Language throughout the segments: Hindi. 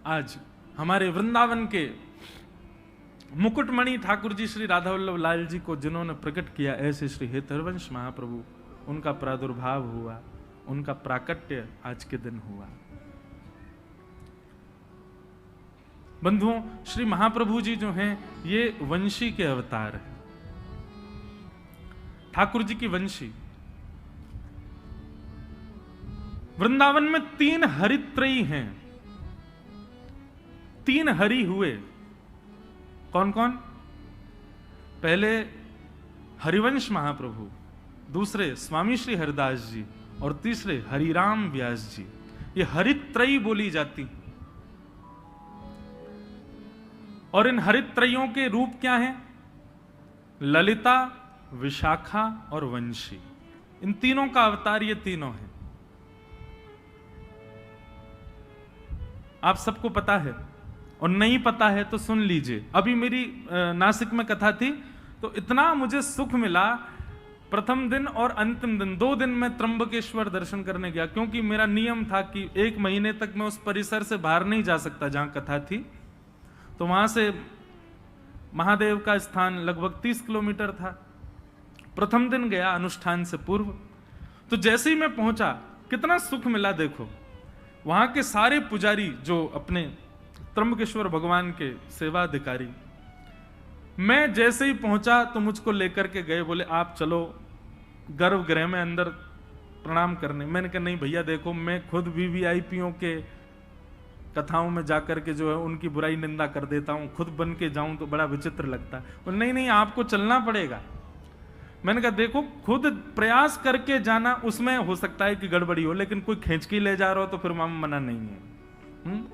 आज हमारे वृंदावन के मुकुटमणि ठाकुर जी श्री राधा वल्लभ लाल जी को जिन्होंने प्रकट किया, ऐसे श्री हेतरवंश महाप्रभु, उनका प्रादुर्भाव हुआ, उनका प्राकट्य आज के दिन हुआ। बंधुओं, श्री महाप्रभु जी जो हैं ये वंशी के अवतार हैं, ठाकुर जी की वंशी। वृंदावन में 3 हरित्रयी हैं, 3 हरि हुए। कौन कौन? पहले हरिवंश महाप्रभु, दूसरे स्वामी श्री हरिदास जी और तीसरे हरिराम व्यास जी। ये हरित्रयी बोली जाती। और इन हरित्रयों के रूप क्या हैं? ललिता, विशाखा और वंशी। इन तीनों का अवतार ये तीनों हैं। आप सबको पता है, और नहीं पता है तो सुन लीजिए। अभी मेरी नासिक में कथा थी तो इतना मुझे सुख मिला। प्रथम दिन और अंतिम दिन 2 दिन में त्र्यंबकेश्वर दर्शन करने गया, क्योंकि मेरा नियम था कि 1 महीने तक मैं उस परिसर से बाहर नहीं जा सकता जहां कथा थी। तो वहां से महादेव का स्थान लगभग 30 किलोमीटर था। प्रथम दिन गया अनुष्ठान से पूर्व, तो जैसे ही मैं पहुंचा कितना सुख मिला। देखो, वहां के सारे पुजारी जो अपने त्र्यंबकेश्वर भगवान के सेवाधिकारी, मैं जैसे ही पहुंचा तो मुझको लेकर के गए, बोले आप चलो गर्भगृह में अंदर प्रणाम करने। मैंने कहा नहीं भैया, देखो मैं खुद वीवीआईपीओ के कथाओं में जाकर के जो है उनकी बुराई निंदा कर देता हूं, खुद बन के जाऊं तो बड़ा विचित्र लगता है। और नहीं नहीं, आपको चलना पड़ेगा। मैंने कहा देखो, खुद प्रयास करके जाना, उसमें हो सकता है कि गड़बड़ी हो, लेकिन कोई खींच के ले जा रहा हो तो फिर मना नहीं है।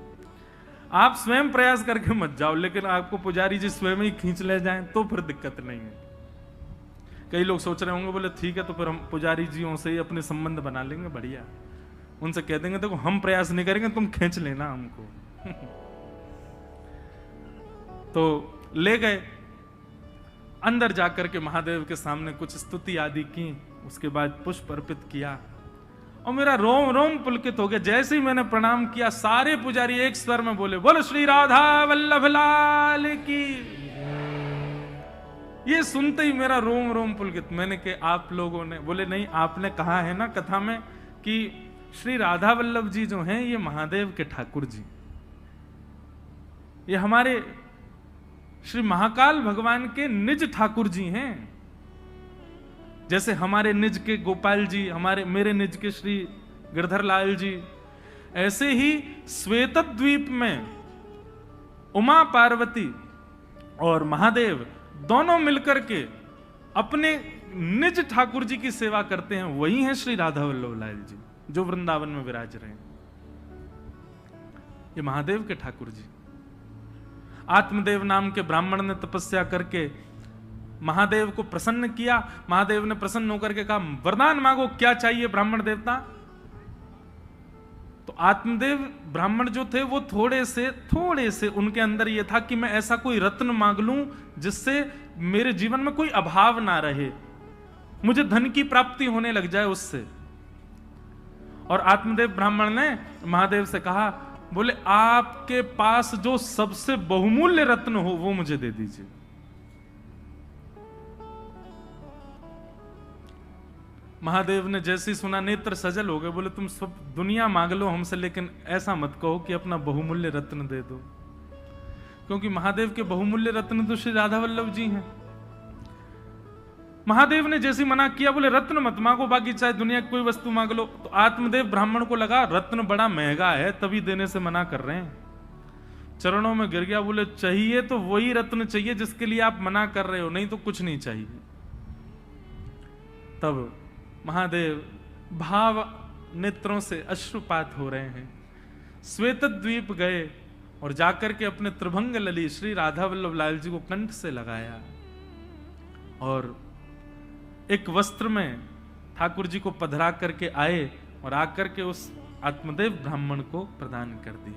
आप स्वयं प्रयास करके मत जाओ, लेकिन आपको पुजारी जी स्वयं ही खींच ले जाएं तो फिर दिक्कत नहीं है। कई लोग सोच रहे होंगे, बोले ठीक है तो फिर हम पुजारी जियों से ही अपने संबंध बना लेंगे, बढ़िया, उनसे कह देंगे देखो हम प्रयास नहीं करेंगे, तुम खींच लेना हमको। तो ले गए, अंदर जाकर के महादेव के सामने कुछ स्तुति आदि की, उसके बाद पुष्प अर्पित किया और मेरा रोम रोम पुलकित हो गया। जैसे ही मैंने प्रणाम किया, सारे पुजारी एक स्वर में बोले बोलो श्री राधा वल्लभ लाल की। ये सुनते ही मेरा रोम रोम पुलकित। मैंने कहा आप लोगों ने? बोले नहीं, आपने कहा है ना कथा में कि श्री राधा वल्लभ जी जो हैं ये महादेव के ठाकुर जी, ये हमारे श्री महाकाल भगवान के निज ठाकुर जी हैं। जैसे हमारे निज के गोपाल जी, मेरे निज के श्री गिरधर लाल जी, ऐसे ही श्वेतद्वीप में उमा पार्वती और महादेव दोनों मिलकर के अपने निज ठाकुर जी की सेवा करते हैं। वही हैं श्री राधा वल्लभ लाल जी जो वृंदावन में विराज रहे हैं। ये महादेव के ठाकुर जी। आत्मदेव नाम के ब्राह्मण ने तपस्या करके महादेव को प्रसन्न किया। महादेव ने प्रसन्न होकर के कहा वरदान मांगो, क्या चाहिए ब्राह्मण देवता? तो आत्मदेव ब्राह्मण जो थे वो थोड़े से उनके अंदर ये था कि मैं ऐसा कोई रत्न मांग लूं जिससे मेरे जीवन में कोई अभाव ना रहे, मुझे धन की प्राप्ति होने लग जाए उससे। और आत्मदेव ब्राह्मण ने महादेव से कहा, बोले आपके पास जो सबसे बहुमूल्य रत्न हो वो मुझे दे दीजिए। महादेव ने जैसे ही सुना नेत्र सजल हो गए, बोले तुम सब दुनिया मांग लो हमसे, लेकिन ऐसा मत कहो कि अपना बहुमूल्य रत्न दे दो, क्योंकि महादेव के बहुमूल्य रत्न तो श्री राधा वल्लभ जी हैं। महादेव ने जैसे मना किया, बोले रत्न मत मांगो, बाकी चाहे दुनिया की कोई वस्तु मांग लो। तो आत्मदेव ब्राह्मण को लगा रत्न बड़ा महंगा है, तभी देने से मना कर रहे हैं। चरणों में गिर गया, बोले चाहिए तो वही रत्न चाहिए जिसके लिए आप मना कर रहे हो, नहीं तो कुछ नहीं चाहिए। तब महादेव भाव नेत्रों से अश्रुपात हो रहे हैं, श्वेतद्वीप गए और जाकर के अपने त्रिभंग लली श्री राधा वल्लभ लाल जी को कंठ से लगाया और एक वस्त्र में ठाकुर जी को पधरा करके आए और आकर के उस आत्मदेव ब्राह्मण को प्रदान कर दिए।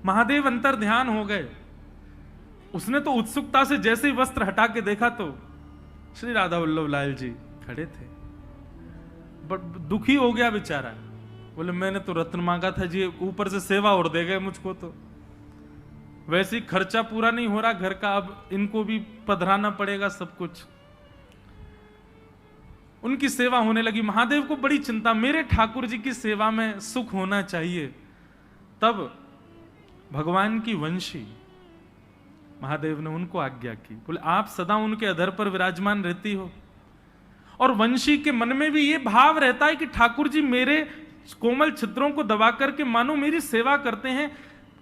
महादेव अंतर ध्यान हो गए। उसने तो उत्सुकता से जैसे ही वस्त्र हटा के देखा तो श्री राधा वल्लभ लाल जी खड़े थे। दुखी हो गया बेचारा, बोले मैंने तो रत्न मांगा था जी, ऊपर से सेवा और दे गए मुझको, तो वैसे ही खर्चा पूरा नहीं हो रहा घर का, अब इनको भी पधराना पड़ेगा सब कुछ। उनकी सेवा होने लगी। महादेव को बड़ी चिंता, मेरे ठाकुर जी की सेवा में सुख होना चाहिए। तब भगवान की वंशी महादेव ने उनको आज्ञा की, बोले आप सदा उनके अधर पर विराजमान रहती हो, और वंशी के मन में भी ये भाव रहता है कि ठाकुर जी मेरे कोमल छिद्रों को दबा करके मानो मेरी सेवा करते हैं,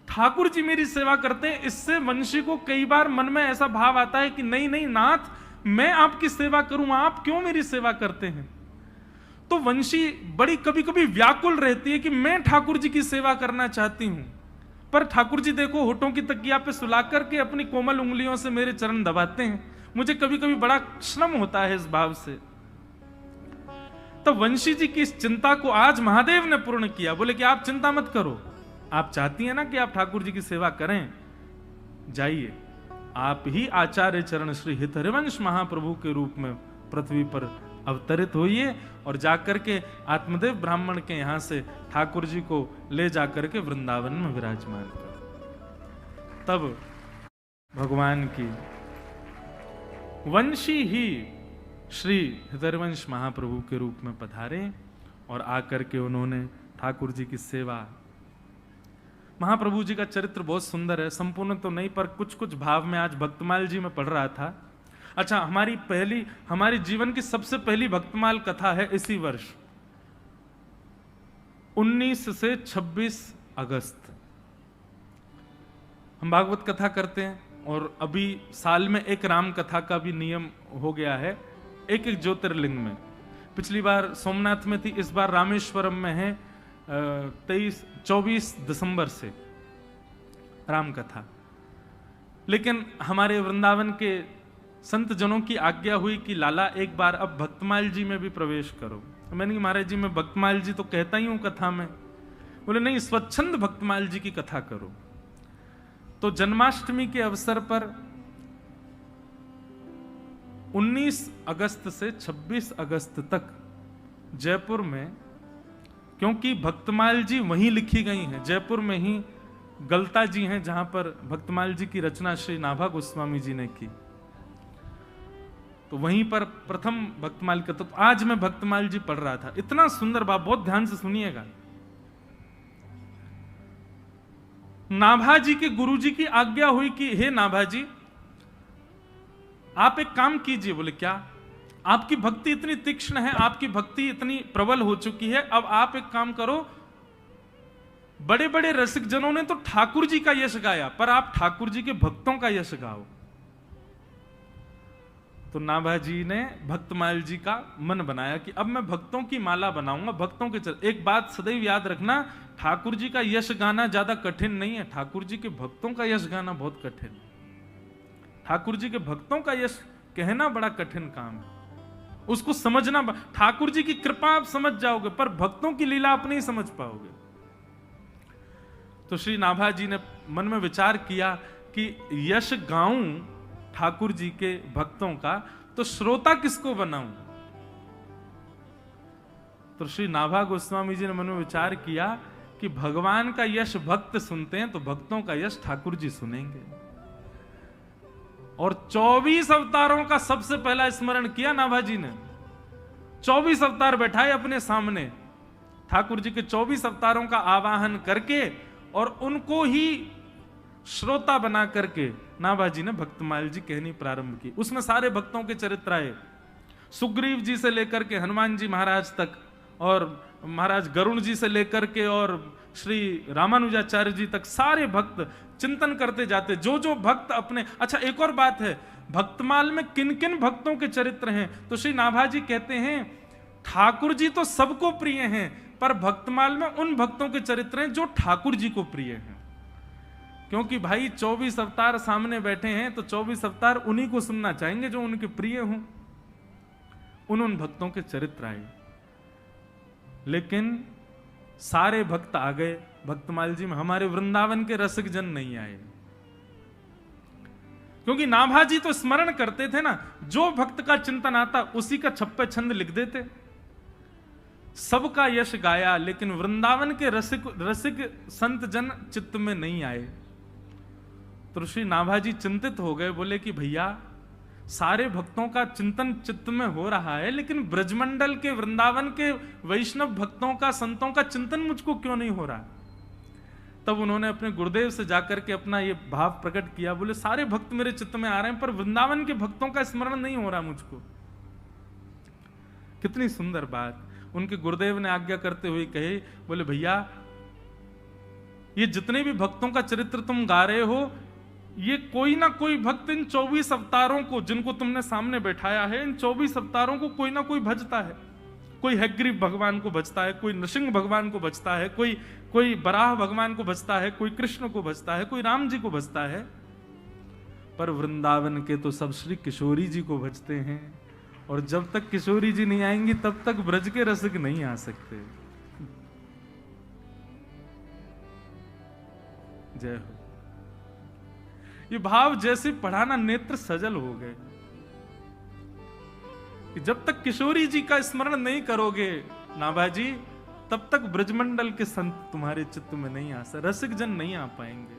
ठाकुर जी मेरी सेवा करते हैं। इससे वंशी को कई बार मन में ऐसा भाव आता है कि नहीं नहीं नाथ, मैं आपकी सेवा करूं, आप क्यों मेरी सेवा करते हैं। तो वंशी बड़ी कभी कभी व्याकुल रहती है कि मैं ठाकुर जी की सेवा करना चाहती हूं, पर ठाकुर जी देखो होठों की तकिया पे सुला करके अपनी कोमल उंगलियों से मेरे चरण दबाते हैं, मुझे कभी कभी बड़ा श्रम होता है इस भाव से। तो वंशी जी की इस चिंता को आज महादेव ने पूर्ण किया। बोले कि आप चिंता मत करो, आप चाहती हैं ना कि आप ठाकुर जी की सेवा करें, जाइए आप ही आचार्य चरण श्री हित हरिवंश महाप्रभु के रूप में पृथ्वी पर अवतरित होइए, और जाकर के आत्मदेव ब्राह्मण के यहां से ठाकुर जी को ले जाकर के वृंदावन में विराजमान कर। तब भगवान की वंशी ही श्री हरिवंश महाप्रभु के रूप में पधारे, और आकर के उन्होंने ठाकुर जी की सेवा। महाप्रभु जी का चरित्र बहुत सुंदर है, संपूर्ण तो नहीं पर कुछ कुछ भाव में आज भक्तमाल जी में पढ़ रहा था। अच्छा, हमारी जीवन की सबसे पहली भक्तमाल कथा है इसी वर्ष 19 से 26 अगस्त हम भागवत कथा करते हैं, और अभी साल में एक राम कथा का भी नियम हो गया है, एक एक ज्योतिर्लिंग में। पिछली बार सोमनाथ में थी, इस बार रामेश्वरम में है 24 दिसंबर से राम कथा। लेकिन हमारे वृंदावन के संत जनों की आज्ञा हुई कि लाला एक बार अब भक्तमाल जी में भी प्रवेश करो। तो मैंने कहा महाराज जी मैं भक्तमाल जी तो कहता ही हूं कथा में। बोले नहीं, स्वच्छंद भक्तमाल जी की कथा करो। तो जन्माष्टमी के अवसर पर 19 अगस्त से 26 अगस्त तक जयपुर में, क्योंकि भक्तमाल जी वहीं लिखी गई हैं, जयपुर में ही गलता जी हैं जहां पर भक्तमाल जी की रचना श्री नाभा गोस्वामी जी ने की, तो वहीं पर प्रथम भक्तमाल का। तो आज मैं भक्तमाल जी पढ़ रहा था, इतना सुंदर बात, बहुत ध्यान से सुनिएगा। नाभा जी के गुरु जी की आज्ञा हुई कि हे नाभा जी आप एक काम कीजिए। बोले क्या? आपकी भक्ति इतनी तीक्ष्ण है, आपकी भक्ति इतनी प्रबल हो चुकी है, अब आप एक काम करो, बड़े बड़े रसिक जनों ने तो ठाकुर जी का यश गाया, पर आप ठाकुर जी के भक्तों का यश गाओ। तो नाभा जी ने भक्तमाल जी का मन बनाया कि अब मैं भक्तों की माला बनाऊंगा, भक्तों के चल। एक बात सदैव याद रखना, ठाकुर जी का यश गाना ज्यादा कठिन नहीं है, ठाकुर जी के भक्तों का यश गाना बहुत कठिन है। ठाकुर जी के भक्तों का यश कहना बड़ा कठिन काम है, उसको समझना। ठाकुर जी की कृपा आप समझ जाओगे, पर भक्तों की लीला आप नहीं समझ पाओगे। तो श्री नाभा जी ने मन में विचार किया कि यश गाऊं ठाकुर जी के भक्तों का, तो श्रोता किसको बनाऊं। तो श्री नाभा गोस्वामी जी ने मन में विचार किया कि भगवान का यश भक्त सुनते हैं, तो भक्तों का यश ठाकुर जी सुनेंगे। और 24 अवतारों का सबसे पहला स्मरण किया नाभा जी ने। 24 अवतार बैठाए अपने सामने, ठाकुर जी के 24 अवतारों का आवाहन करके, और उनको ही श्रोता बना करके नाभा जी ने भक्तमाल जी कहनी प्रारंभ की। उसमें सारे भक्तों के चरित्र आए, सुग्रीव जी से लेकर के हनुमान जी महाराज तक, और महाराज गरुण जी से लेकर के और श्री रामानुजाचार्य जी तक, सारे भक्त चिंतन करते जाते, जो जो भक्त अपने। अच्छा, एक और बात है, भक्तमाल में किन किन भक्तों के चरित्र हैं, तो श्री नाभा जी कहते हैं ठाकुर जी तो सबको प्रिय हैं, पर भक्तमाल में उन भक्तों के चरित्र हैं जो ठाकुर जी को प्रिय हैं। क्योंकि भाई 24 अवतार सामने बैठे हैं, तो 24 अवतार उन्हीं को सुनना चाहेंगे जो उनके प्रिय हों। उन भक्तों के चरित्र आए, लेकिन सारे भक्त आ गए भक्तमाल जी में, हमारे वृंदावन के रसिक जन नहीं आए। क्योंकि नाभा जी तो स्मरण करते थे ना, जो भक्त का चिंतन आता उसी का छप्पे छंद लिख देते। सबका यश गाया, लेकिन वृंदावन के रसिक संत जन चित्त में नहीं आए। तो श्री नाभाजी चिंतित हो गए, बोले कि भैया सारे भक्तों का चिंतन चित्त में हो रहा है, लेकिन ब्रजमंडल के वृंदावन के वैष्णव भक्तों का, संतों का चिंतन मुझको क्यों नहीं हो रहा। तब उन्होंने अपने गुरुदेव से जाकर के अपना ये भाव प्रकट किया, बोले सारे भक्त मेरे चित्त में आ रहे हैं, पर वृंदावन के भक्तों का स्मरण नहीं हो रहा मुझको। कितनी सुंदर बात। उनके गुरुदेव ने आज्ञा करते हुए कहे, बोले भैया ये जितने भी भक्तों का चरित्र तुम गा रहे हो, ये कोई ना कोई भक्त इन 24 अवतारों को जिनको तुमने सामने बैठाया है, इन 24 अवतारों को कोई ना कोई भजता है। कोई हयग्रीव भगवान को भजता है, कोई नृसिंह भगवान को भजता है, कोई बराह भगवान को भजता है, कोई कृष्ण को भजता है, कोई राम जी को भजता है। पर वृंदावन के तो सब श्री किशोरी जी को भजते हैं, और जब तक किशोरी जी नहीं आएंगी तब तक ब्रज के रसिक नहीं आ सकते। जय हो। ये भाव जैसे पढ़ाना नेत्र सजल हो गए कि जब तक किशोरी जी का स्मरण नहीं करोगे नाभाजी, तब तक ब्रजमंडल के संत तुम्हारे चित्त में नहीं आ सकते, रसिक जन नहीं आ पाएंगे।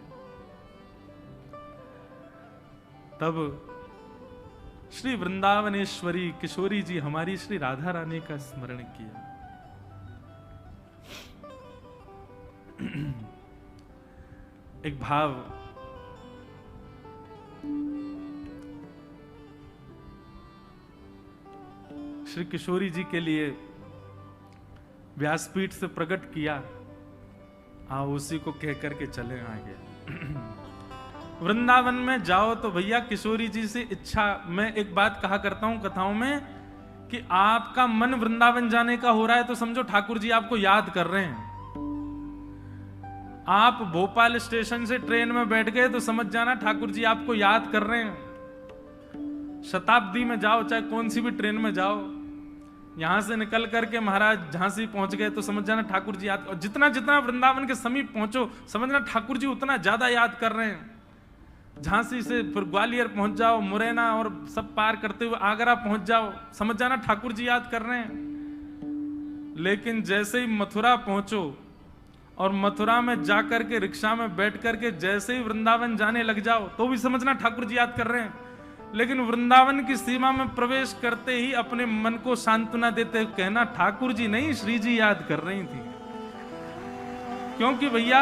तब श्री वृंदावनेश्वरी किशोरी जी हमारी श्री राधा रानी का स्मरण किया। एक भाव श्री किशोरी जी के लिए व्यासपीठ से प्रकट किया, आओ उसी को कह करके चले आगे। वृंदावन में जाओ तो भैया किशोरी जी से इच्छा, मैं एक बात कहा करता हूं कथाओं में कि आपका मन वृंदावन जाने का हो रहा है तो समझो ठाकुर जी आपको याद कर रहे हैं। आप भोपाल स्टेशन से ट्रेन में बैठ गए तो समझ जाना ठाकुर जी आपको याद कर रहे हैं। शताब्दी में जाओ, चाहे कौन सी भी ट्रेन में जाओ, यहां से निकल करके महाराज झांसी पहुंच गए तो समझ जाना ठाकुर जी याद, और जितना जितना वृंदावन के समीप पहुंचो समझना ठाकुर जी उतना ज्यादा याद कर रहे हैं। झांसी से फिर ग्वालियर पहुंच जाओ, मुरैना और सब पार करते हुए आगरा पहुंच जाओ, समझ जाना ठाकुर जी याद कर रहे हैं। लेकिन जैसे ही मथुरा पहुंचो और मथुरा में जाकर के रिक्शा में बैठ करके जैसे ही वृंदावन जाने लग जाओ तो भी समझना ठाकुर जी याद कर रहे हैं। लेकिन वृंदावन की सीमा में प्रवेश करते ही अपने मन को सांत्वना देते हुए कहना ठाकुर जी नहीं, श्री जी याद कर रही थी। क्योंकि भैया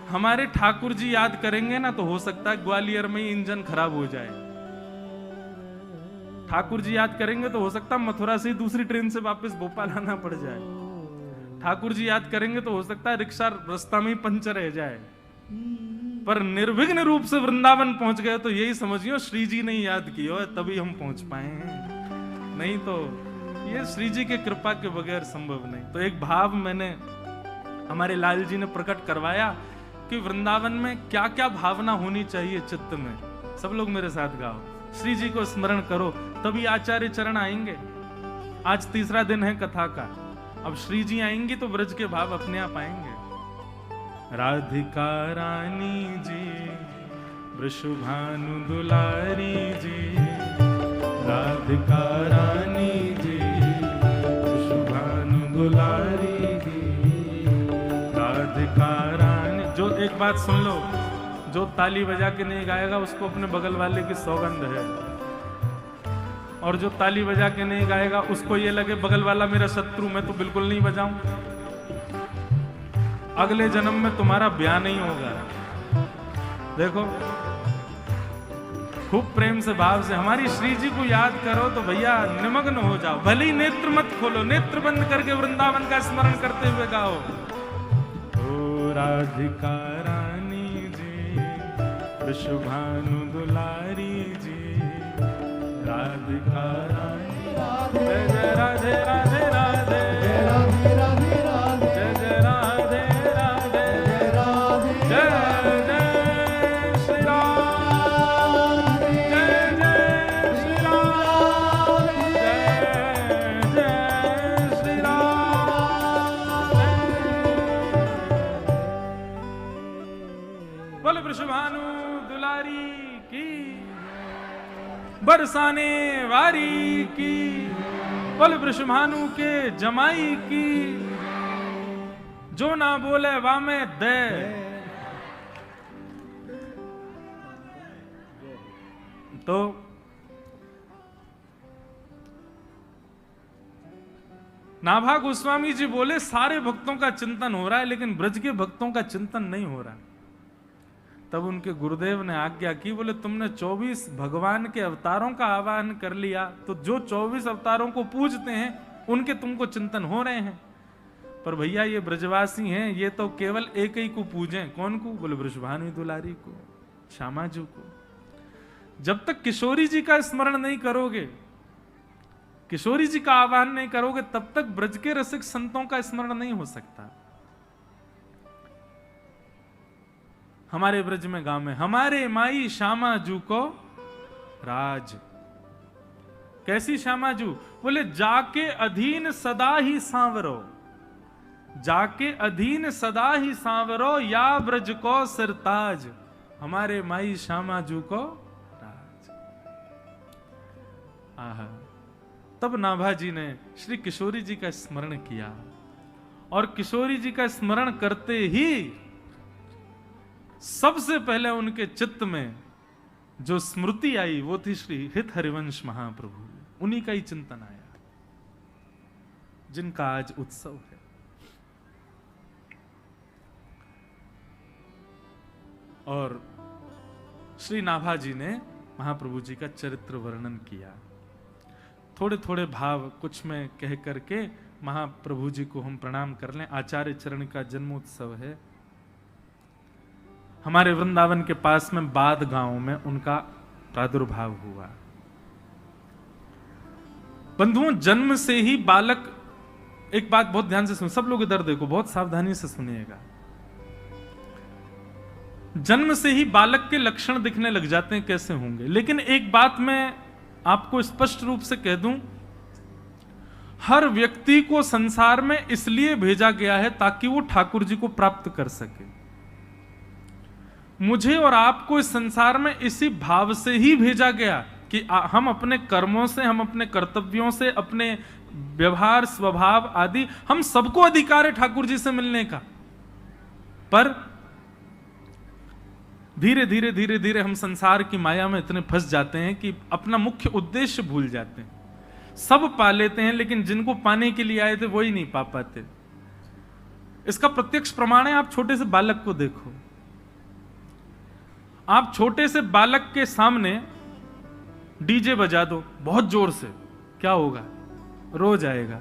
हमारे ठाकुर जी याद करेंगे ना तो हो सकता है ग्वालियर में ही इंजन खराब हो जाए। ठाकुर जी याद करेंगे तो हो सकता है मथुरा से दूसरी ट्रेन से वापस भोपाल आना पड़ जाए। ठाकुर जी याद करेंगे तो हो सकता है रिक्शा रास्ता में ही पंचर रह जाए। पर निर्विघ्न रूप से वृंदावन पहुंच गए तो यही समझियो श्री जी ने याद किया है तभी हम पहुंच पाए हैं, नहीं तो ये श्री जी के कृपा के बगैर संभव नहीं। तो एक भाव मैंने हमारे लाल जी ने प्रकट करवाया कि वृंदावन में क्या क्या भावना होनी चाहिए चित्त में। सब लोग मेरे साथ गाओ, श्री जी को स्मरण करो तभी आचार्य चरण आएंगे। आज तीसरा दिन है कथा का, अब श्री जी आएंगी तो ब्रज के भाव अपने आप आएंगे। राधिका रानी जी, वृषभानु दुलारी जी, राधिका रानी जी, वृषभानु दुलारी जी, राधिका रानी। जो एक बात सुन लो, जो ताली बजा के नहीं गाएगा उसको अपने बगल वाले की सौगंध है, और जो ताली बजा के नहीं गाएगा उसको ये लगे बगल वाला मेरा शत्रु, मैं तो बिल्कुल नहीं बजाऊं, अगले जन्म में तुम्हारा ब्याह नहीं होगा। देखो खूब प्रेम से भाव से हमारी श्री जी को याद करो तो भैया निमग्न हो जाओ। भले ही नेत्र मत खोलो, नेत्र बंद करके वृंदावन का स्मरण करते हुए गाओ। ओ राधिका रानी जी, वृषभानु दुलारी जी, राधिका रानी, जय जय राधे राधे राधे, राधे राधे राधे, जय जय राधे राधे, जय जय श्री राम, जय जय श्री राम, जय जय श्री राम। बोले वृषभानु दुलारी की, बरसाने वारी की। बोले वृषभानु के जमाई की, जो ना बोले वामे दे। तो नाभा गोस्वामी जी बोले सारे भक्तों का चिंतन हो रहा है लेकिन ब्रज के भक्तों का चिंतन नहीं हो रहा। तब उनके गुरुदेव ने आज्ञा की, बोले तुमने 24 भगवान के अवतारों का आह्वान कर लिया तो जो 24 अवतारों को पूजते हैं उनके तुमको चिंतन हो रहे हैं, पर भैया ये ब्रजवासी हैं, ये तो केवल एक ही को पूजें। कौन को? बोले वृषभानु दुलारी को, श्यामाजू को। जब तक किशोरी जी का स्मरण नहीं करोगे, किशोरी जी का आह्वान नहीं करोगे, तब तक ब्रज के रसिक संतों का स्मरण नहीं हो सकता। हमारे ब्रज में गांव में हमारे माई श्यामाजू को राज। कैसी श्यामाजू? बोले जाके अधीन सदा ही सांवरो, जाके अधीन सदा ही सांवरो, या ब्रज को सिरताज। हमारे माई श्यामाजू को राज। आहा, तब नाभाजी ने श्री किशोरी जी का स्मरण किया और किशोरी जी का स्मरण करते ही सबसे पहले उनके चित्त में जो स्मृति आई वो थी श्री हित हरिवंश महाप्रभु। उन्हीं का ही चिंतन आया जिनका आज उत्सव है। और श्री नाभाजी ने महाप्रभु जी का चरित्र वर्णन किया। थोड़े थोड़े भाव कुछ में कह करके महाप्रभु जी को हम प्रणाम कर लें। आचार्य चरण का जन्मोत्सव है। हमारे वृंदावन के पास में बाद गांव में उनका प्रादुर्भाव हुआ। बंधुओं, जन्म से ही बालक, एक बात बहुत ध्यान से सुन, सब लोग इधर देखो, बहुत सावधानी से सुनिएगा। जन्म से ही बालक के लक्षण दिखने लग जाते हैं, कैसे होंगे? लेकिन एक बात मैं आपको स्पष्ट रूप से कह दूं, हर व्यक्ति को संसार में इसलिए भेजा गया है ताकि वो ठाकुर जी को प्राप्त कर सके। मुझे और आपको इस संसार में इसी भाव से ही भेजा गया कि हम अपने कर्मों से, हम अपने कर्तव्यों से, अपने व्यवहार स्वभाव आदि, हम सबको अधिकार है ठाकुर जी से मिलने का। पर धीरे धीरे धीरे धीरे हम संसार की माया में इतने फंस जाते हैं कि अपना मुख्य उद्देश्य भूल जाते हैं। सब पा लेते हैं लेकिन जिनको पाने के लिए आए थे वही नहीं पा पाते। इसका प्रत्यक्ष प्रमाण है, आप छोटे से बालक को देखो। आप छोटे से बालक के सामने डीजे बजा दो बहुत जोर से, क्या होगा? रो जाएगा,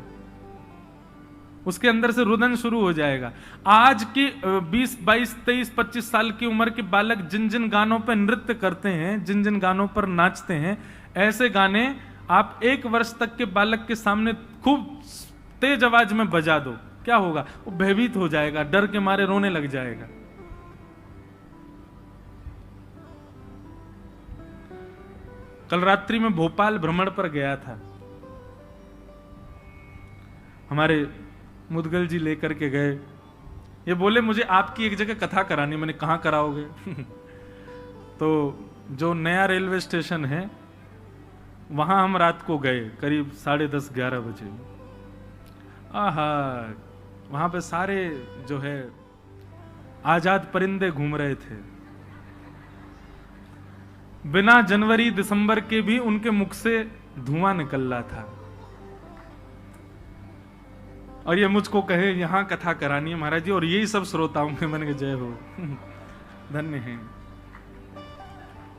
उसके अंदर से रुदन शुरू हो जाएगा। आज की 20, 22, 23, 25 साल की उम्र के बालक जिन जिन गानों पर नृत्य करते हैं, जिन जिन गानों पर नाचते हैं, ऐसे गाने आप 1 वर्ष तक के बालक के सामने खूब तेज आवाज में बजा दो, क्या होगा? वो भयभीत हो जाएगा, डर के मारे रोने लग जाएगा। कल रात्रि में भोपाल भ्रमण पर गया था, हमारे मुदगल जी लेकर के गए। ये बोले मुझे आपकी एक जगह कथा करानी। मैंने कहाँ कराओगे? तो जो नया रेलवे स्टेशन है वहां हम रात को गए करीब 10:30, 11 बजे। आहा, वहां पे सारे जो है आजाद परिंदे घूम रहे थे। बिना जनवरी दिसंबर के भी उनके मुख से धुआं निकल रहा था। और ये मुझको कहे यहां कथा करानी है महाराज जी, और यही सब श्रोताओं के। मैंने कहा जय हो, धन्य है।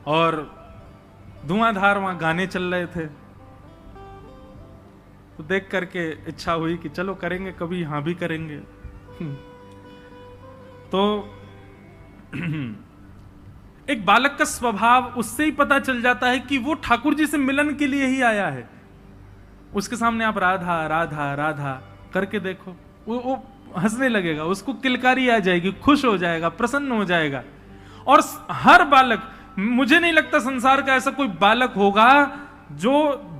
और धुआंधार वहां गाने चल रहे थे, तो देख करके इच्छा हुई कि चलो करेंगे, कभी यहां भी करेंगे। तो एक बालक का स्वभाव उससे ही पता चल जाता है कि वो ठाकुर जी से मिलन के लिए ही आया है। उसके सामने आप राधा राधा राधा करके देखो, वो हंसने लगेगा, उसको किलकारी आ जाएगी, खुश हो जाएगा, प्रसन्न हो जाएगा। और हर बालक, मुझे नहीं लगता संसार का ऐसा कोई बालक होगा जो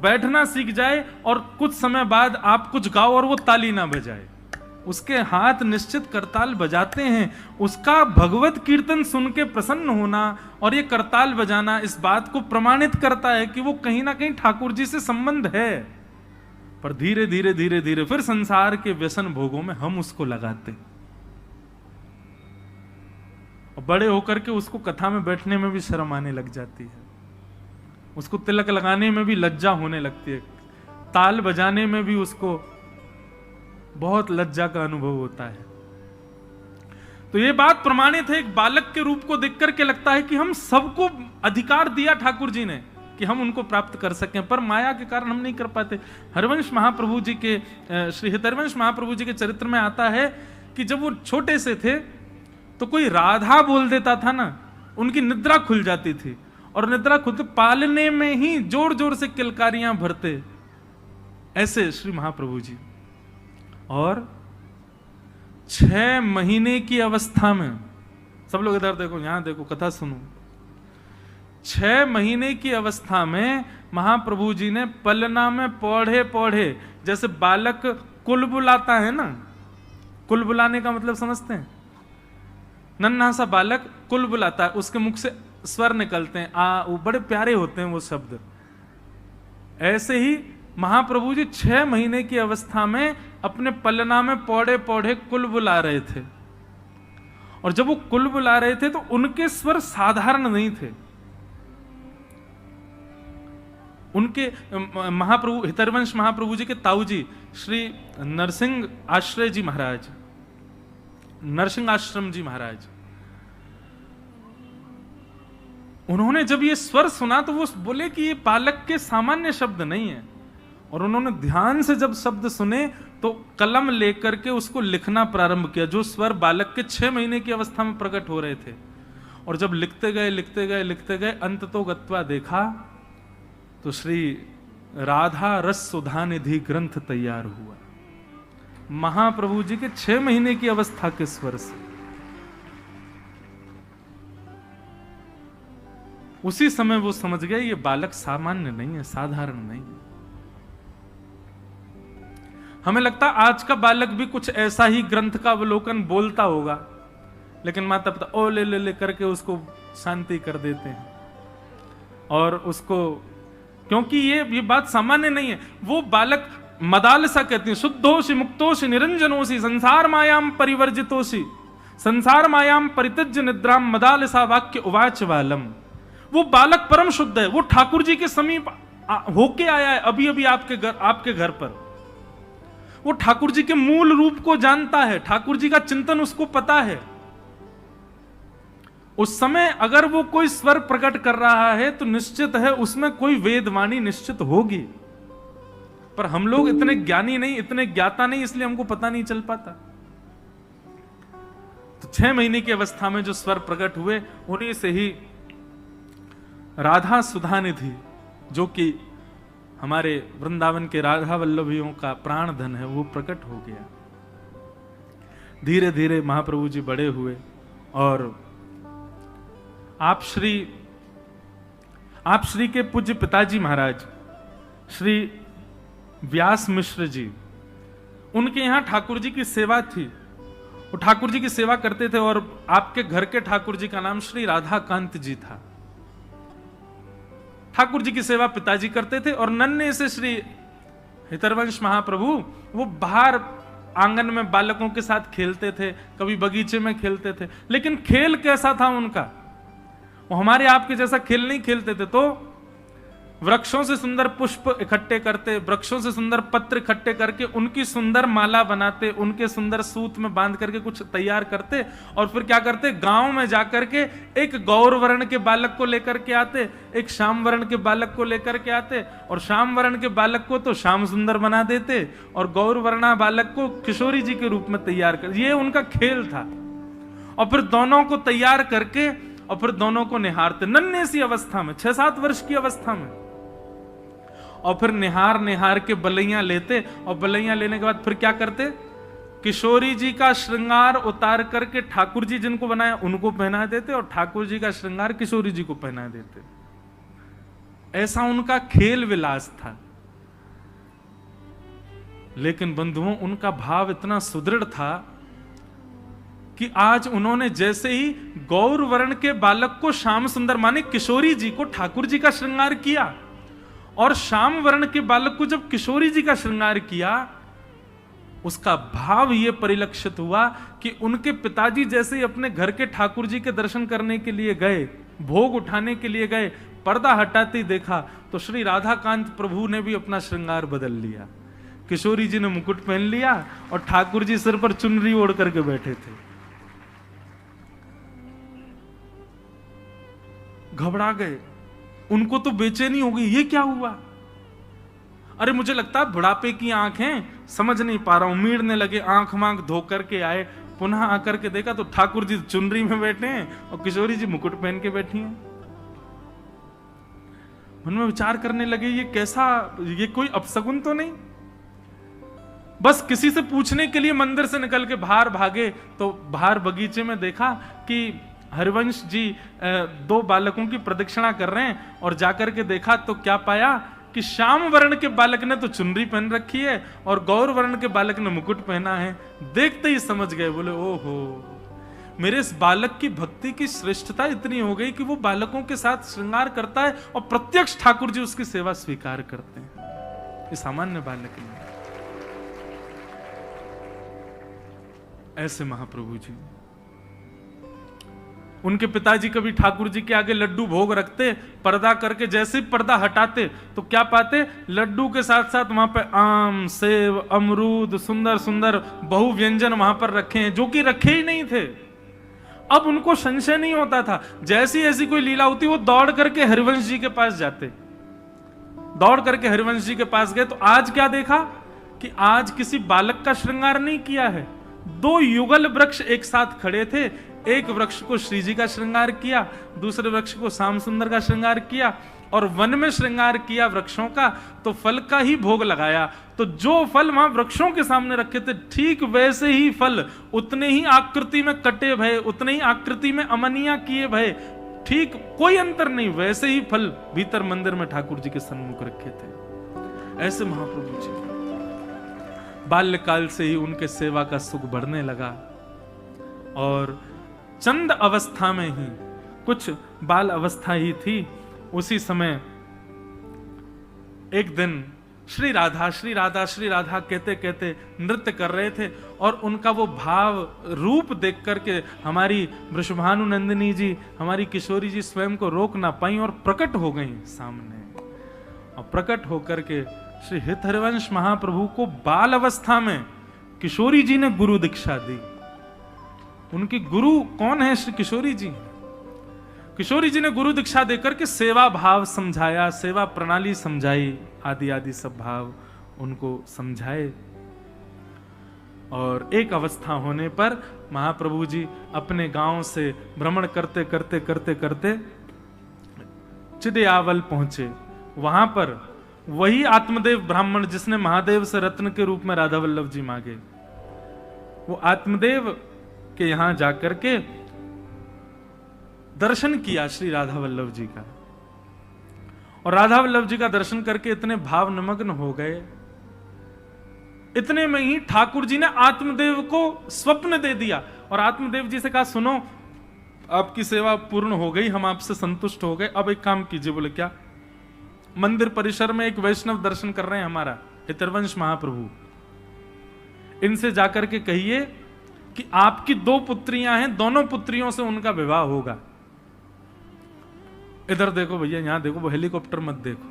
बैठना सीख जाए और कुछ समय बाद आप कुछ गाओ और वो ताली ना बजाए। उसके हाथ निश्चित करताल बजाते हैं। उसका भगवत कीर्तन सुन के प्रसन्न होना और ये करताल बजाना इस बात को प्रमाणित करता है कि वो कहीं ना कहीं ठाकुर जी से संबंध है। पर धीरे धीरे धीरे धीरे फिर संसार के व्यसन भोगों में हम उसको लगाते, और बड़े होकर के उसको कथा में बैठने में भी शर्म आने लग जाती है, उसको तिलक लगाने में भी लज्जा होने लगती है, ताल बजाने में भी उसको बहुत लज्जा का अनुभव होता है। तो ये बात प्रमाणित है, एक बालक के रूप को देख करके लगता है कि हम सबको अधिकार दिया ठाकुर जी ने कि हम उनको प्राप्त कर सकें, पर माया के कारण हम नहीं कर पाते। हरिवंश महाप्रभु जी के श्री हरिवंश महाप्रभु जी के चरित्र में आता है कि जब वो छोटे से थे तो कोई राधा बोल देता था ना, उनकी निद्रा खुल जाती थी, और निद्रा खुद पालने में ही जोर जोर से किलकारियां भरते, ऐसे श्री महाप्रभु जी। और 6 महीने की अवस्था में, सब लोग इधर देखो, यहां देखो, कथा सुनो, 6 महीने की अवस्था में महाप्रभु जी ने पलना में पौढ़े पौढ़े, जैसे बालक कुल बुलाता है ना, कुल बुलाने का मतलब समझते हैं, नन्हा सा बालक कुल बुलाता है, उसके मुख से स्वर निकलते हैं, वो बड़े प्यारे होते हैं वो शब्द। ऐसे ही महाप्रभु जी 6 महीने की अवस्था में अपने पलना में पौड़े पौड़े कुल बुला रहे थे, और जब वो कुल बुला रहे थे तो उनके स्वर साधारण नहीं थे। उनके महाप्रभु हितरवंश महाप्रभु जी के ताऊ जी श्री नरसिंह आश्रय जी महाराज, नरसिंह आश्रम जी महाराज, उन्होंने जब ये स्वर सुना तो वो बोले कि ये बालक के सामान्य शब्द नहीं है, और उन्होंने ध्यान से जब शब्द सुने तो कलम लेकर के उसको लिखना प्रारंभ किया, जो स्वर बालक के 6 महीने की अवस्था में प्रकट हो रहे थे। और जब लिखते गए लिखते गए लिखते गए अंत तो गत्वा देखा तो श्री राधा रस सुधा निधि ग्रंथ तैयार हुआ, महाप्रभु जी के 6 महीने की अवस्था के स्वर से। उसी समय वो समझ गए ये बालक सामान्य नहीं है, साधारण नहीं है। हमें लगता आज का बालक भी कुछ ऐसा ही ग्रंथ का अवलोकन बोलता होगा, लेकिन माता पिता ओ ले ले ले करके उसको शांति कर देते हैं, और उसको, क्योंकि ये बात सामान्य नहीं है। वो बालक मदालसा कहती है, शुद्धोषि मुक्तोषि निरंजनोषि संसार मायाम परिवर्जितोषि संसार मायाम परित्यज्य निद्राम मदालसा वाक्य उवाच वालम। वो बालक परम शुद्ध है, वो ठाकुर जी के समीप होके आया है अभी अभी आपके घर पर। वो ठाकुर जी के मूल रूप को जानता है, ठाकुर जी का चिंतन उसको पता है। उस समय अगर वो कोई स्वर प्रकट कर रहा है तो निश्चित है उसमें कोई वेदवाणी निश्चित होगी, पर हम लोग इतने ज्ञानी नहीं, इतने ज्ञाता नहीं, इसलिए हमको पता नहीं चल पाता। तो 6 महीने की अवस्था में जो स्वर प्रकट हुए, उन्हीं से ही राधा सुधा निधि, जो कि हमारे वृंदावन के राधा वल्लभियों का प्राण धन है, वो प्रकट हो गया। धीरे धीरे महाप्रभु जी बड़े हुए, और आप श्री के पूज्य पिताजी महाराज श्री व्यास मिश्र जी, उनके यहां ठाकुर जी की सेवा थी, वो ठाकुर जी की सेवा करते थे, और आपके घर के ठाकुर जी का नाम श्री राधाकांत जी था। ठाकुर जी की सेवा पिताजी करते थे, और नन्हे से श्री हितरवंश महाप्रभु वो बाहर आंगन में बालकों के साथ खेलते थे, कभी बगीचे में खेलते थे। लेकिन खेल कैसा था उनका, वो हमारे आपके जैसा खेल नहीं खेलते थे। तो वृक्षों से सुंदर पुष्प इकट्ठे करते, वृक्षों से सुंदर पत्र इकट्ठे करके उनकी सुंदर माला बनाते, उनके सुंदर सूत में बांध करके कुछ तैयार करते, और फिर क्या करते, गांव में जाकर के एक गौर वर्ण के बालक को लेकर के आते, एक श्याम वर्ण के बालक को लेकर के आते, और श्याम वर्ण के बालक को तो श्याम सुंदर बना देते, और गौर वर्णा बालक को किशोरी जी के रूप में तैयार कर, ये उनका खेल था। और फिर दोनों को तैयार करके, और फिर दोनों को निहारते, नन्हे सी अवस्था में, 6-7 वर्ष की अवस्था में, और फिर निहार निहार के बलैया लेते, और बलैया लेने के बाद फिर क्या करते, किशोरी जी का श्रृंगार उतार करके ठाकुर जी जिनको बनाया उनको पहना देते, और ठाकुर जी का श्रृंगार किशोरी जी को पहना देते। ऐसा उनका खेल विलास था। लेकिन बंधुओं, उनका भाव इतना सुदृढ़ था कि आज उन्होंने जैसे ही गौर वर्ण के बालक को श्याम सुंदर माने किशोरी जी को ठाकुर जी का श्रृंगार किया, और श्याम वर्ण के बालक को जब किशोरी जी का श्रृंगार किया, उसका भाव यह परिलक्षित हुआ कि उनके पिताजी जैसे ही अपने घर के ठाकुर जी के दर्शन करने के लिए गए, भोग उठाने के लिए गए, पर्दा हटाते ही देखा तो श्री राधाकांत प्रभु ने भी अपना श्रृंगार बदल लिया। किशोरी जी ने मुकुट पहन लिया और ठाकुर जी सिर पर चुनरी ओढ़ करके बैठे थे। घबरा गए, उनको तो बेचैनी हो गई, ये क्या हुआ? अरे मुझे लगता है बुढ़ापे की आंखें, समझ नहीं पा रहा हूं। उमीड़ने लगे, आंख मांख धो करके आए, पुनः आकर के देखा तो ठाकुर जी चुनरी में बैठे हैं और किशोरी जी मुकुट पहन के बैठी हैं। मन में विचार करने लगे, ये कैसा, ये कोई अपशगुन तो नहीं? बस किसी से पूछने के लिए मंदिर से निकल के बाहर भागे तो बाहर बगीचे में देखा कि हरिवंश जी दो बालकों की प्रदक्षिणा कर रहे हैं, और जाकर के देखा तो क्या पाया कि श्याम वर्ण के बालक ने तो चुनरी पहन रखी है और गौर वर्ण के बालक ने मुकुट पहना है। देखते ही समझ गए, बोले ओहो, मेरे इस बालक की भक्ति की श्रेष्ठता इतनी हो गई कि वो बालकों के साथ श्रृंगार करता है और प्रत्यक्ष ठाकुर जी उसकी सेवा स्वीकार करते हैं। ये सामान्य बालक नहीं। ऐसे महाप्रभु जी, उनके पिताजी कभी ठाकुर जी के आगे लड्डू भोग रखते, पर्दा करके जैसे ही पर्दा हटाते तो क्या पाते, लड्डू के साथ साथ वहां पे आम, सेब, अमरूद, सुंदर सुंदर बहु व्यंजन वहां पर रखे हैं, जो कि रखे ही नहीं थे। अब उनको संशय नहीं होता था, जैसी ऐसी कोई लीला होती वो दौड़ करके हरिवंश जी के पास जाते। दौड़ करके हरिवंश जी के पास गए तो आज क्या देखा कि आज किसी बालक का श्रृंगार नहीं किया है, दो युगल वृक्ष एक साथ खड़े थे। एक वृक्ष को श्री जी का श्रृंगार किया, दूसरे वृक्ष को श्याम सुंदर का श्रृंगार किया, और वन में श्रृंगार किया वृक्षों का तो फल का ही भोग लगाया। तो जो फल वहां वृक्षों के सामने रखे थे, ठीक वैसे ही फल, उतने ही आकृति में कटे भये, उतने ही आकृति में अमनिया किए भये, ठीक कोई अंतर नहीं, वैसे ही फल भीतर मंदिर में ठाकुर जी के सन्मुख रखे थे। ऐसे महाप्रभु जी बाल्यकाल से ही उनके सेवा का सुख बढ़ने लगा, और चंद अवस्था में ही, कुछ बाल अवस्था ही थी, उसी समय एक दिन श्री राधा श्री राधा श्री राधा कहते कहते नृत्य कर रहे थे, और उनका वो भाव रूप देख करके हमारी वृषभानु नंदिनी जी, हमारी किशोरी जी स्वयं को रोक ना पाई और प्रकट हो गई सामने। और प्रकट होकर के श्री हित हरिवंश महाप्रभु को बाल अवस्था में किशोरी जी ने गुरु दीक्षा दी। उनकी गुरु कौन है? श्री किशोरी जी। किशोरी जी ने गुरु दीक्षा देकर के सेवा भाव समझाया, सेवा प्रणाली समझाई, आदि आदि सब भाव उनको समझाए। और एक अवस्था होने पर महाप्रभु जी अपने गांव से भ्रमण करते करते करते करते चिदयावल पहुंचे। वहां पर वही आत्मदेव ब्राह्मण जिसने महादेव से रत्न के रूप में राधा वल्लभ जी मांगे, वो आत्मदेव के यहां जाकर के दर्शन किया श्री राधा वल्लभ जी का, और राधा वल्लभ जी का दर्शन करके इतने भाव निमग्न हो गए, इतने में ही ठाकुर जी ने आत्मदेव को स्वप्न दे दिया और आत्मदेव जी से कहा, सुनो आपकी सेवा पूर्ण हो गई, हम आपसे संतुष्ट हो गए, अब एक काम कीजिए। बोले क्या? मंदिर परिसर में एक वैष्णव दर्शन कर रहे हैं हमारा हितरवंश महाप्रभु, इनसे जाकर के कहिए कि आपकी दो पुत्रियां हैं, दोनों पुत्रियों से उनका विवाह होगा। इधर देखो भैया, यहां देखो, वो हेलीकॉप्टर मत देखो,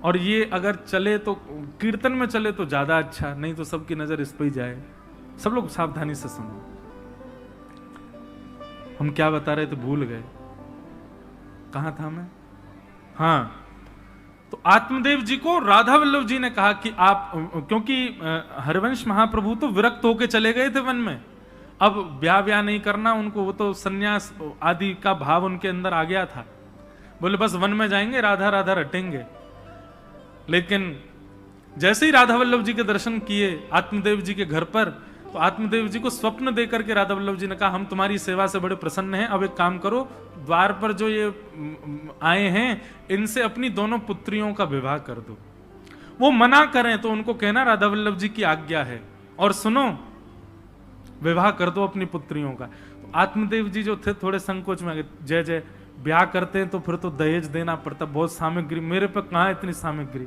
और ये अगर चले तो कीर्तन में चले तो ज्यादा अच्छा, नहीं तो सबकी नजर इस पर ही जाए। सब लोग सावधानी से सुनो, हम क्या बता रहे थे भूल गए, कहां था मैं? हाँ, तो आत्मदेव जी को राधा वल्लभ जी ने कहा कि आप, क्योंकि हरिवंश महाप्रभु तो विरक्त होके चले गए थे वन में, अब ब्याह नहीं करना उनको, वो तो सन्यास आदि का भाव उनके अंदर आ गया था। बोले बस वन में जाएंगे, राधा राधा रटेंगे। लेकिन जैसे ही राधा वल्लभ जी के दर्शन किए आत्मदेव जी के घर पर, तो आत्मदेव जी को स्वप्न देकर के राधा वल्लभ जी ने कहा, हम तुम्हारी सेवा से बड़े प्रसन्न हैं, अब एक काम करो, द्वार पर जो ये आए हैं इनसे अपनी दोनों पुत्रियों का विवाह कर दो। वो मना करें तो उनको कहना राधा वल्लभ जी की आज्ञा है, और सुनो विवाह कर दो अपनी पुत्रियों का। तो आत्मदेव जी जो थे थोड़े संकोच में, जय जय ब्याह करते हैं तो फिर तो दहेज देना पड़ता, बहुत सामग्री, मेरे पे कहाँ इतनी सामग्री।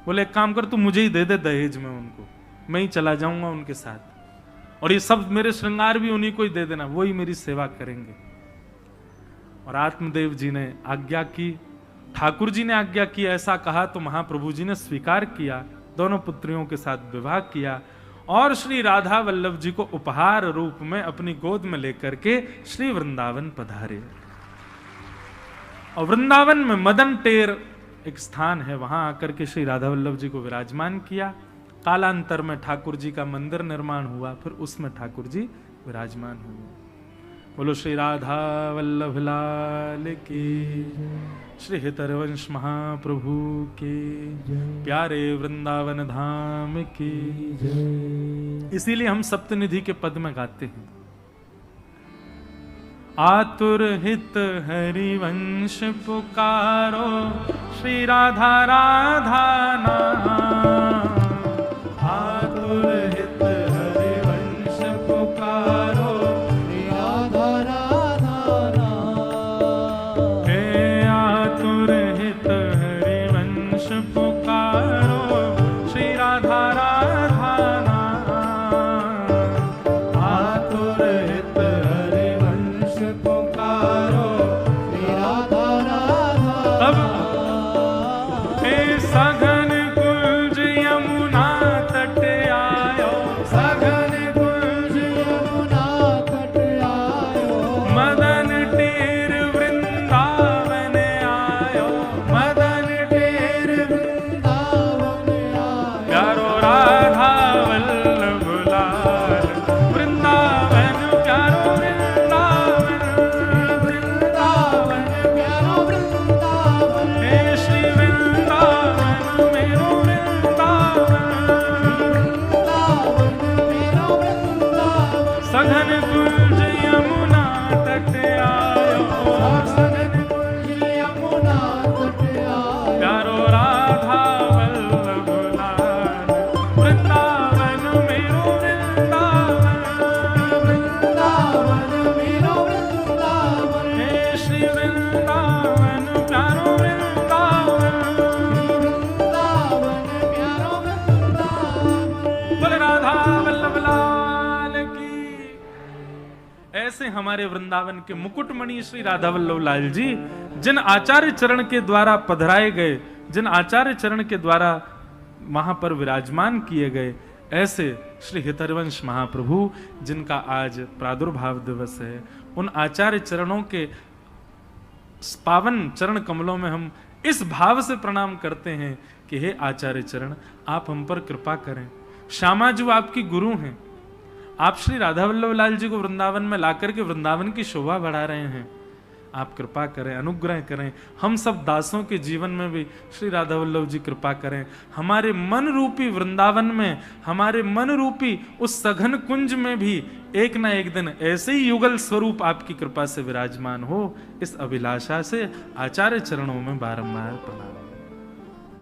बोले एक काम कर, तू मुझे ही दे दे दहेज में उनको, मैं ही चला जाऊंगा उनके साथ, और ये सब मेरे श्रृंगार भी उन्हीं को ही दे देना, वही मेरी सेवा करेंगे। और आत्मदेव जी ने आज्ञा की, ठाकुर जी ने आज्ञा की, ऐसा कहा तो महाप्रभु जी ने स्वीकार किया, दोनों पुत्रियों के साथ विवाह किया और श्री राधा वल्लभ जी को उपहार रूप में अपनी गोद में लेकर के श्री वृंदावन पधारे। और वृंदावन में मदन टेर एक स्थान है, वहां आकर के श्री राधा वल्लभ जी को विराजमान किया। कालांतर में ठाकुर जी का मंदिर निर्माण हुआ, फिर उसमें ठाकुर जी विराजमान हुए। बोलो श्री राधा वल्लभ लाल की, श्री हितरवंश महाप्रभु के, प्यारे वृंदावन धाम की। इसीलिए हम सप्तनिधि के पद में गाते हैं, आतुर हित हरिवंश पुकारो, श्री राधा राधा नाम। आतुर हित हरिवंश पुकारो, श्री राधा राधा नाम। हे आतुर हित हरिवंश पुकारो, श्री राधा राधा नाम। आतुर हित हरिवंश पुकारो, श्री राधा राधा। अब हे सघन कुंज यमुना तट आयो, सघन कुंज यमुना तट आयो। मदन टेर वृंदावन आयो, मदन टेर वृंदावन आयो। प्यारो राधा वल्लभ लाल, वृंदावन प्यारो वृंदावन, वृंदावन प्यारो वृंदावन। हे श्री वृंदावन मेरो वृंदावन, वृंदावन मेरो वृंदावन। सघन कुंज यमुना तट आयो, सघन कुंज यमुना तट आयो। प्यारो राधा वल्लभ लाल, वृंदावन मेरो वृंदावन, वृंदावन मेरो वृंदावन। हे श्री वृंदावन प्यारो वृंदावन, वृंदावन प्यारो वृंदावन। बोल राधा वल्लभ लाल की। ऐसे हमारे वृंदावन के मुकुटमणि श्री राधा वल्लभ लाल जी, जिन आचार्य चरण के द्वारा पधराए गए, जिन आचार्य चरण के द्वारा वहां पर विराजमान किए गए, ऐसे श्री हितरवंश महाप्रभु जिनका आज प्रादुर्भाव दिवस है, उन आचार्य चरणों के पावन चरण कमलों में हम इस भाव से प्रणाम करते हैं कि हे आचार्य चरण, आप हम पर कृपा करें। श्यामा जी आपकी गुरु हैं, आप श्री राधा वल्लभ लाल जी को वृंदावन में लाकर के वृंदावन की शोभा बढ़ा रहे हैं, आप कृपा करें, अनुग्रह करें। हम सब दासों के जीवन में भी श्री राधा वल्लभ जी कृपा करें। हमारे मन रूपी वृंदावन में, हमारे मन रूपी उस सघन कुंज में भी एक ना एक दिन ऐसे ही युगल स्वरूप आपकी कृपा से विराजमान हो, इस अभिलाषा से आचार्य चरणों में बारंबार प्रणाम।